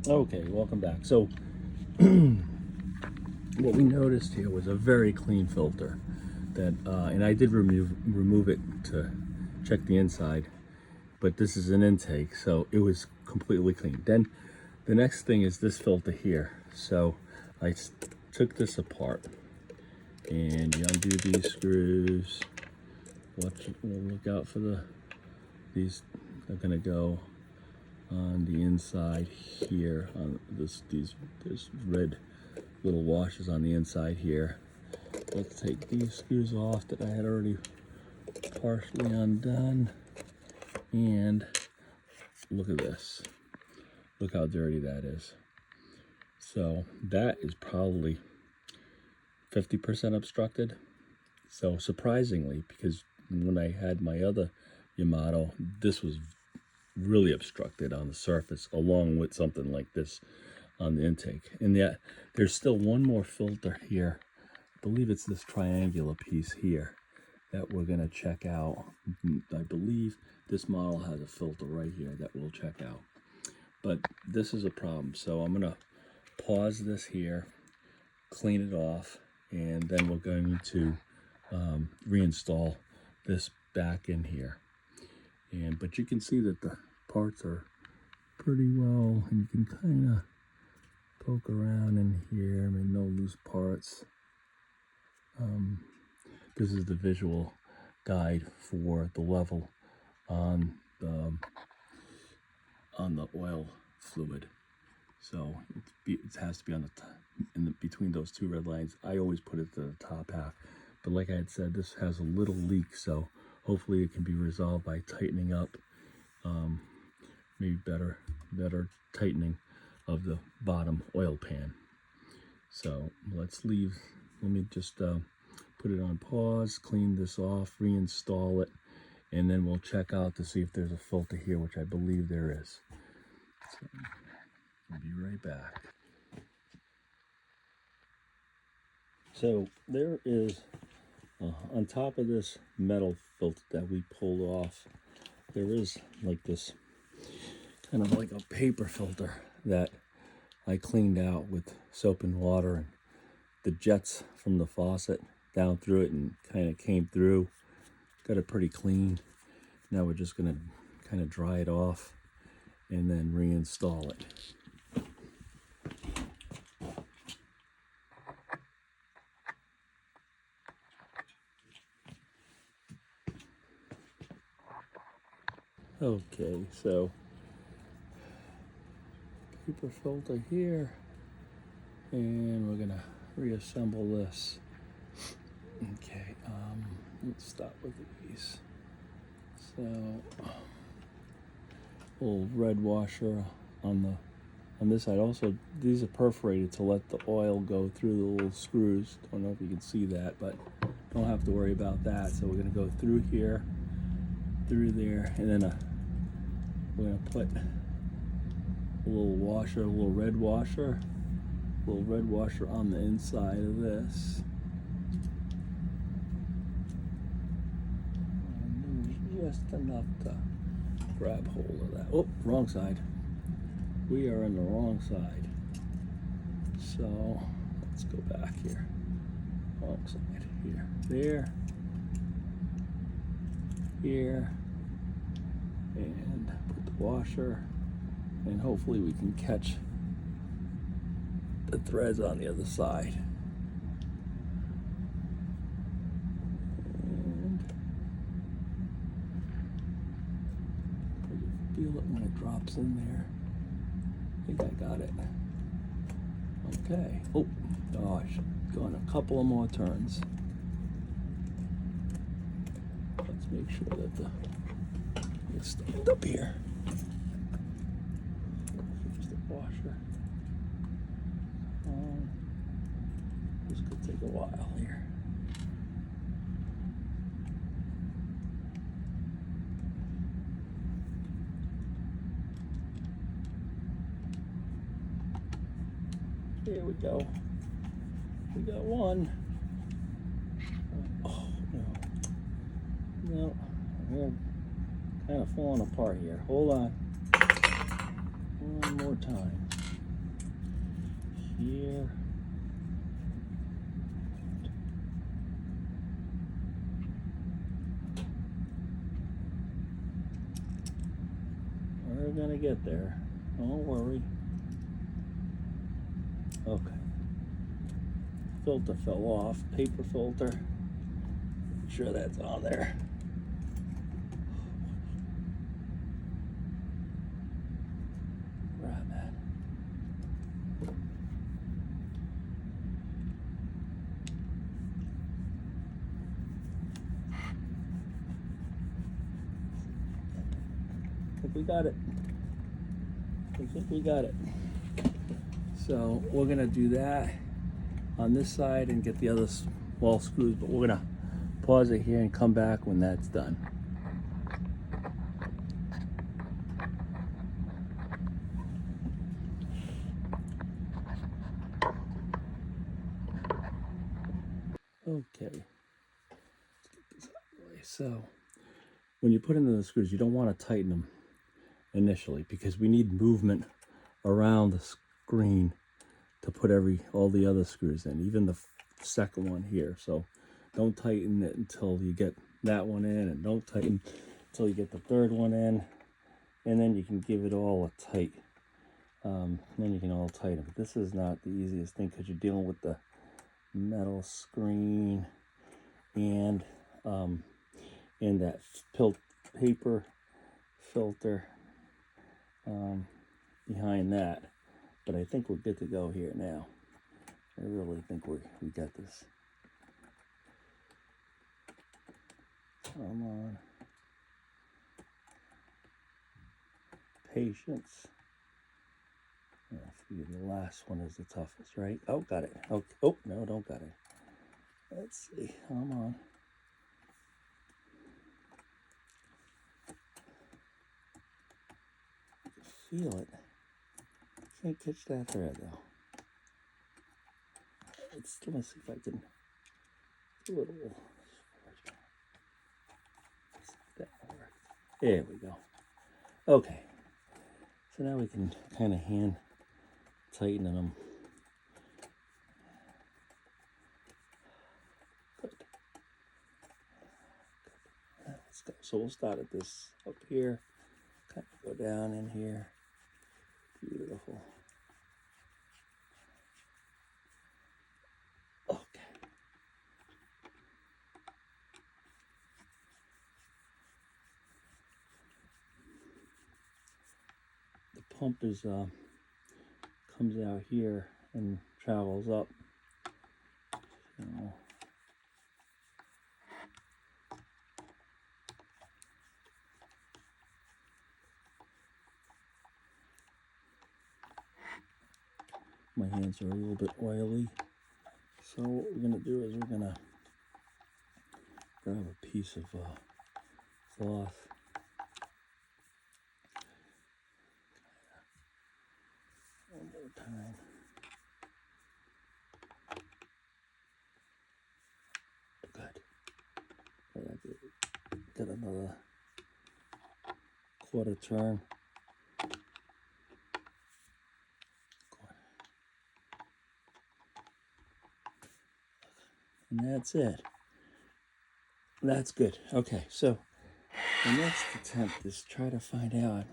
Okay, welcome back. So what we noticed here was a very clean filter that, and I did remove it to check the inside, but this is an intake, so it was completely clean. Then the next thing is this filter here. So I took this apart, and you undo these screws. Look out for these are gonna go on the inside here on there's red little washers on the inside here. Let's take these screws off that I had already partially undone, and look at this. Look how dirty that is. So that is probably 50% obstructed. So surprisingly, because when I had my other Yamato, this was really obstructed on the surface, along with something like this on the intake. And yet there's still one more filter here. I believe it's this triangular piece here that we're gonna check out. I believe this model has a filter right here that we'll check out. But this is a problem, so I'm gonna pause this here, clean it off, and then we're going to reinstall this back in here. But you can see that the parts are pretty well, and you can kind of poke around in here. I mean, no loose parts. This is the visual guide for the level on the oil fluid. So it has to be on the between those two red lines. I always put it to the top half, but like I had said, this has a little leak, so hopefully it can be resolved by tightening up, maybe better tightening of the bottom oil pan. So let me just put it on pause, clean this off, reinstall it, and then we'll check out to see if there's a filter here, which I believe there is. So I'll be right back. So there is, on top of this metal filter that we pulled off, there is like this kind of like a paper filter that I cleaned out with soap and water, and the jets from the faucet down through it and kind of came through. Got it pretty clean. Now we're just gonna kind of dry it off and then reinstall it. Okay, so paper filter here, and we're gonna reassemble this. Okay, let's start with these. So, little red washer on this side. Also, these are perforated to let the oil go through the little screws. Don't know if you can see that, but don't have to worry about that. So we're gonna go through here, through there, and then we're gonna put a little washer, a little red washer on the inside of this. Just enough to grab hold of that. Oh, wrong side. We are on the wrong side. So let's go back here. Wrong side. Here. There. Here. And put the washer. And hopefully we can catch the threads on the other side. Feel it when it drops in there. I think I got it. Okay. Oh gosh, going a couple of more turns. Let's make sure that it's stand up here. Just a washer. This could take a while here. Here we go. We got one. Oh, no. We're kind of falling apart here. Hold on. One more time. here. We're gonna get there. Don't worry. Okay. Filter fell off. Paper filter. Make sure that's on there. Grab that. I think we got it. I think we got it. So we're gonna do that on this side and get the other wall screws, but we're gonna pause it here and come back when that's done. Okay. So when you put in the screws, you don't want to tighten them initially because we need movement around the screen to put all the other screws in, even the second one here. So don't tighten it until you get that one in, and don't tighten until you get the third one in, and then you can give it all a tight. Then you can all tighten. But this is not the easiest thing because you're dealing with the metal screen and that paper filter behind that. But I think we're good to go here now. I really think we got this. Come on. Patience. Yeah, I figure the last one is the toughest, right? Oh, got it. Oh, no, don't got it. Let's see. Come on. You can feel it. Can't catch that thread though. Let me see if I can do a little. That work. There we go. Okay. So now we can kind of hand tighten them. Good. Let's go. So we'll start at this up here. Kind of go down in here. Beautiful. Okay. The pump is comes out here and travels up. So, my hands are a little bit oily. So what we're going to do is we're going to grab a piece of cloth. One more time. Good. Get another quarter turn. And that's it. That's good. Okay, so the next attempt is try to find out.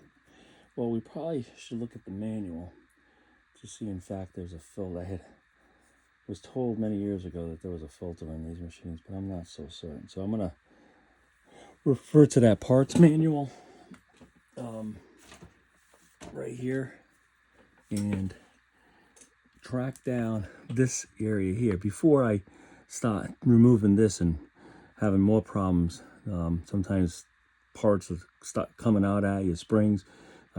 Well, we probably should look at the manual to see, in fact, there's a filter. I was told many years ago that there was a filter in these machines, but I'm not so certain. So I'm going to refer to that parts manual right here and track down this area here before I start removing this and having more problems. Sometimes parts will start coming out at you, springs.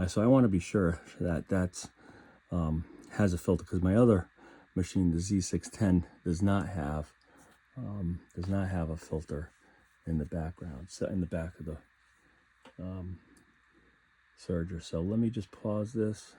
So I want to be sure that that's has a filter, because my other machine, the Z610, does not have a filter in the background, so in the back of the Serger. So let me just pause this.